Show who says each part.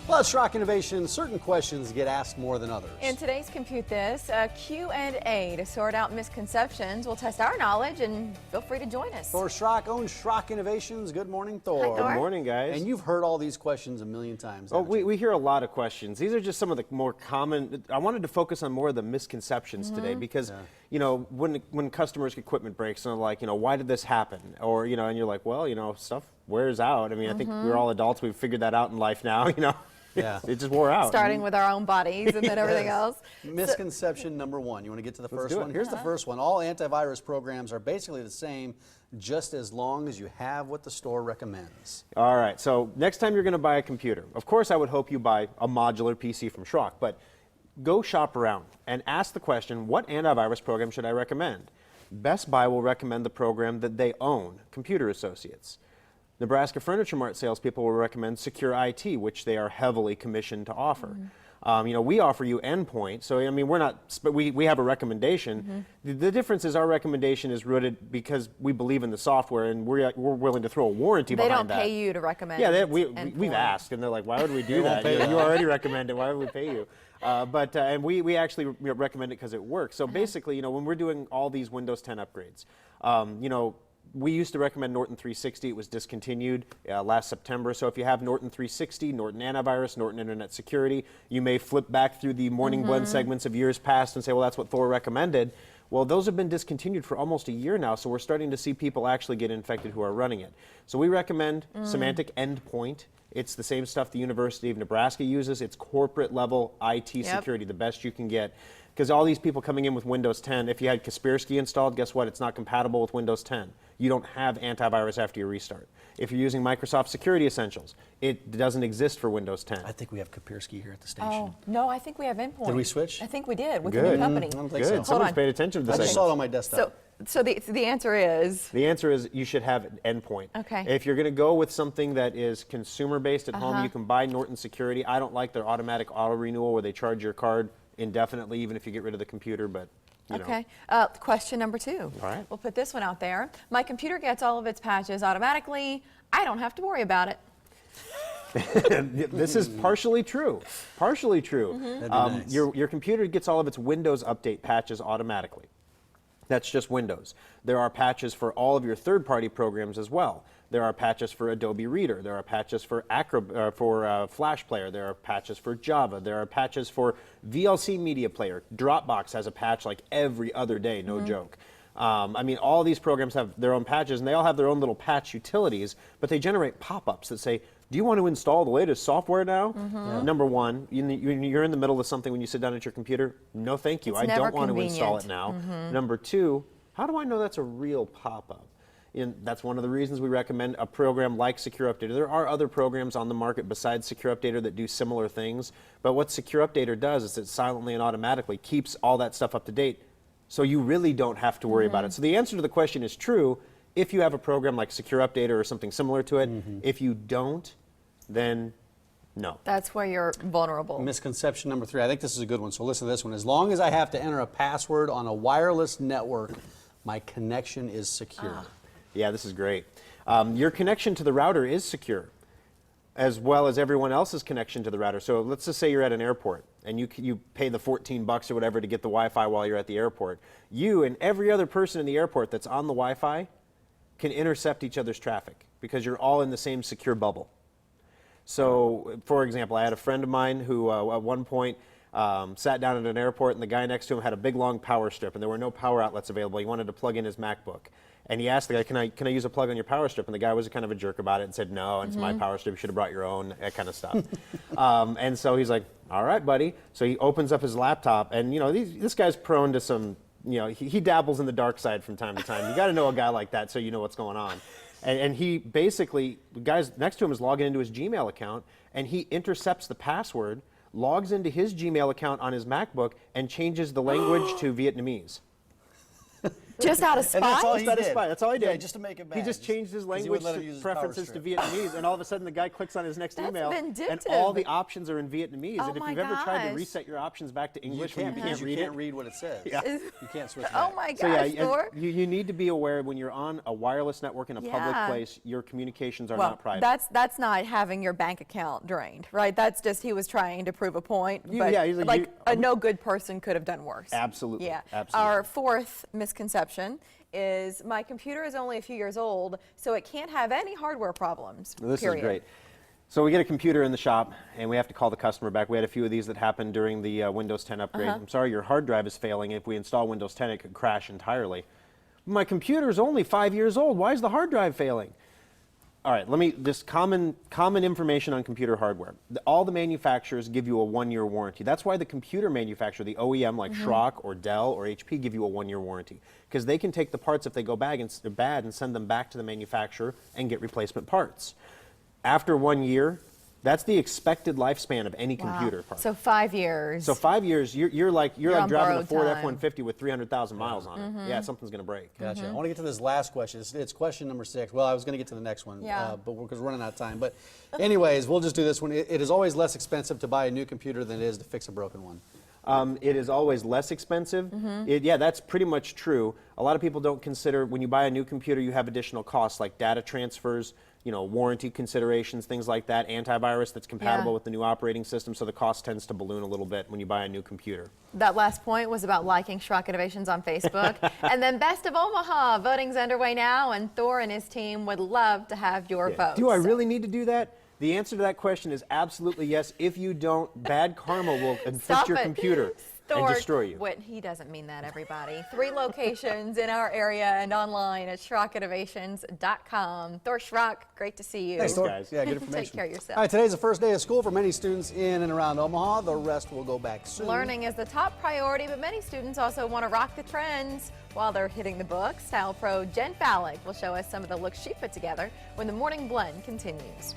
Speaker 1: Plus, Schrock Innovation, certain questions get asked more than others.
Speaker 2: In today's Compute This, a Q&A to sort out misconceptions. We'll test our knowledge, and feel free to join us.
Speaker 1: Thor Schrock owns Schrock Innovations. Good morning, Thor.
Speaker 2: Hi, Thor.
Speaker 3: Good morning, guys.
Speaker 1: And you've heard all these questions a million times.
Speaker 3: Oh, we hear a lot of questions. These are just some of the more common. I wanted to focus on more of the misconceptions today because, you know, when customers' equipment breaks, and they're like, you know, why did this happen? Or, you know, and you're like, well, you know, stuff wears out. I mean, I think we're all adults. We've figured that out in life now, you know.
Speaker 1: Yeah.
Speaker 3: It just wore out.
Speaker 2: Starting with our own bodies and then everything else.
Speaker 1: Misconception number one. You want to get to the first
Speaker 3: do it.
Speaker 1: one? Here's the first one. All antivirus programs are basically the same, just as long as you have what the store recommends.
Speaker 3: All right. So next time you're going to buy a computer, of course, I would hope you buy a modular PC from Schrock, but go shop around and ask the question, what antivirus program should I recommend? Best Buy will recommend the program that they own, Computer Associates. Nebraska Furniture Mart salespeople will recommend Secure IT, which they are heavily commissioned to offer. You know, we offer you Endpoint, so I mean, we're not, but we have a recommendation. The difference is our recommendation is rooted because we believe in the software, and we're willing to throw a warranty behind that.
Speaker 2: They don't pay you to recommend.
Speaker 3: Yeah, we've asked, and they're like, why would we do that? You already recommend it. Why would we pay you? And we actually recommend it because it works. So basically, you know, when we're doing all these Windows 10 upgrades, you know, we used to recommend Norton 360. It was discontinued last September. So if you have Norton 360, Norton Antivirus, Norton Internet Security, you may flip back through the morning blend segments of years past and say, well, that's what Thor recommended. Well, those have been discontinued for almost a year now, so we're starting to see people actually get infected who are running it. So we recommend Semantic Endpoint. It's the same stuff the University of Nebraska uses. It's corporate level IT security, the best you can get. Because all these people coming in with Windows 10, if you had Kaspersky installed, guess what? It's not compatible with Windows 10. You don't have antivirus after you restart. If you're using Microsoft Security Essentials, it doesn't exist for Windows 10.
Speaker 1: I think we have Kaspersky here at the station.
Speaker 2: Oh, no, I think we have Endpoint.
Speaker 1: Did we switch?
Speaker 2: I think we did with
Speaker 3: Good.
Speaker 2: the new company.
Speaker 1: I don't think
Speaker 3: Good.
Speaker 1: so.
Speaker 2: Hold
Speaker 3: Someone's
Speaker 2: on.
Speaker 3: paid attention to this.
Speaker 1: I just saw it on my desktop.
Speaker 2: So the answer is?
Speaker 3: The answer is you should have Endpoint.
Speaker 2: Okay.
Speaker 3: If you're going to go with something that is consumer-based at home, you can buy Norton Security. I don't like their automatic auto-renewal where they charge your card indefinitely, even if you get rid of the computer, but you know.
Speaker 2: Question number two.
Speaker 3: All right.
Speaker 2: We'll put this one out there. My computer gets all of its patches automatically. I don't have to worry about it.
Speaker 3: This is partially true. Partially true.
Speaker 1: That'd be nice.
Speaker 3: Your computer gets all of its Windows Update patches automatically. That's just Windows. There are patches for all of your third-party programs as well. There are patches for Adobe Reader. There are patches for Flash Player. There are patches for Java. There are patches for VLC Media Player. Dropbox has a patch like every other day, no joke. I mean, all these programs have their own patches, and they all have their own little patch utilities, but they generate pop-ups that say, do you want to install the latest software now? Number one, you're in the middle of something when you sit down at your computer. No, thank you. I don't want to install it now. Number two, how do I know that's a real pop-up? And that's one of the reasons we recommend a program like Secure Updater. There are other programs on the market besides Secure Updater that do similar things, but what Secure Updater does is it silently and automatically keeps all that stuff up to date, so you really don't have to worry about it. So the answer to the question is true if you have a program like Secure Updater or something similar to it. If you don't, then no.
Speaker 2: That's where you're vulnerable.
Speaker 1: Misconception number three. I think this is a good one, so listen to this one. As long as I have to enter a password on a wireless network, my connection is secure.
Speaker 3: Yeah, this is great. Your connection to the router is secure, as well as everyone else's connection to the router. So let's just say you're at an airport, and you pay the $14 or whatever to get the Wi-Fi while you're at the airport. You and every other person in the airport that's on the Wi-Fi can intercept each other's traffic because you're all in the same secure bubble. So, for example, I had a friend of mine who at one point sat down at an airport, and the guy next to him had a big long power strip, and there were no power outlets available. He wanted to plug in his MacBook. And he asked the guy, can I use a plug on your power strip? And the guy was kind of a jerk about it and said, no, it's my power strip. You should have brought your own, that kind of stuff. And so he's like, all right, buddy. So he opens up his laptop, and you know, this guy's prone to some, you know, he dabbles in the dark side from time to time. You got to know a guy like that so you know what's going on. And he basically, the guys next to him is logging into his Gmail account, and he intercepts the password, logs into his Gmail account on his MacBook, and changes the language to Vietnamese.
Speaker 2: Just out of
Speaker 1: And that's all
Speaker 2: spite?
Speaker 1: he
Speaker 3: That is
Speaker 1: did.
Speaker 3: fine. That's all he did.
Speaker 1: Yeah, just to make it bad.
Speaker 3: He just changed his
Speaker 1: 'Cause he
Speaker 3: language
Speaker 1: wouldn't let him use his
Speaker 3: preferences
Speaker 1: power
Speaker 3: to
Speaker 1: strip.
Speaker 3: Vietnamese, and all of a sudden the guy clicks on his next
Speaker 2: That's
Speaker 3: email, and
Speaker 2: vindictive.
Speaker 3: all the options are in Vietnamese.
Speaker 2: Oh
Speaker 3: and if
Speaker 2: my
Speaker 3: you've ever tried to
Speaker 2: gosh.
Speaker 3: reset your options back to
Speaker 1: You
Speaker 3: English
Speaker 1: can't,
Speaker 3: when you
Speaker 1: because
Speaker 3: can't read
Speaker 1: you can't
Speaker 3: it,
Speaker 1: read what it says.
Speaker 3: Yeah.
Speaker 1: You can't switch
Speaker 2: Oh
Speaker 1: back.
Speaker 2: my
Speaker 3: so yeah,
Speaker 2: gosh, Thor.
Speaker 3: you need to be aware when you're on a wireless network in a public
Speaker 2: Yeah.
Speaker 3: place, your communications are
Speaker 2: Well,
Speaker 3: not private.
Speaker 2: that's not having your bank account drained, right? That's just he was trying to prove a point. But
Speaker 3: yeah, he's like,
Speaker 2: a no good person could have done worse.
Speaker 3: Absolutely,
Speaker 2: Yeah.
Speaker 3: absolutely.
Speaker 2: Our fourth misconception is my computer is only a few years old, so it can't have any hardware problems.
Speaker 3: This
Speaker 2: period.
Speaker 3: is great. So we get a computer in the shop, and we have to call the customer back. We had a few of these that happened during the Windows 10 upgrade. I'm sorry, your hard drive is failing. If we install Windows 10, it could crash entirely. My computer is only 5 years old. Why is the hard drive failing? All right, let me just common information on computer hardware. All the manufacturers give you a 1-year warranty. That's why the computer manufacturer, the OEM like Schrock or Dell or HP, give you a 1-year warranty, because they can take the parts if they go bad and send them back to the manufacturer and get replacement parts. After 1 year, that's the expected lifespan of any
Speaker 2: Wow.
Speaker 3: computer part.
Speaker 2: So 5 years.
Speaker 3: So 5 years, you're like
Speaker 2: You're on
Speaker 3: driving a
Speaker 2: borrowed
Speaker 3: Ford
Speaker 2: time.
Speaker 3: F-150 with 300,000 miles on it. Yeah, something's going to break.
Speaker 1: Gotcha. I want to get to this last question. It's question number 6. Well, I was going to get to the next one,
Speaker 2: Yeah.
Speaker 1: but because we're running out of time. But anyways, we'll just do this one. It is always less expensive to buy a new computer than it is to fix a broken one.
Speaker 3: It is always less expensive. Yeah, that's pretty much true. A lot of people don't consider when you buy a new computer, you have additional costs like data transfers, warranty considerations, things like that, antivirus that's compatible
Speaker 2: Yeah.
Speaker 3: with the new operating system, so the cost tends to balloon a little bit when you buy a new computer.
Speaker 2: That last point was about liking Schrock Innovations on Facebook. And then Best of Omaha, voting's underway now, and Thor and his team would love to have your votes.
Speaker 3: Do I really need to do that? The answer to that question is absolutely yes. If you don't, bad karma will inflict
Speaker 2: Stop
Speaker 3: your
Speaker 2: it.
Speaker 3: computer
Speaker 2: Thor,
Speaker 3: and destroy you.
Speaker 2: He doesn't mean that, everybody. 3 locations in our area and online at SchrockInnovations.com. Thor Schrock, great to see you.
Speaker 1: Thanks, Thor.
Speaker 3: guys.
Speaker 1: Yeah, good information.
Speaker 2: Take care of yourself.
Speaker 1: All right, today's the first day of school for many students in and around Omaha. The rest will go back soon.
Speaker 2: Learning is the top priority, but many students also want to rock the trends while they're hitting the books. Style pro Jen Fallick will show us some of the looks she put together when the morning blend continues.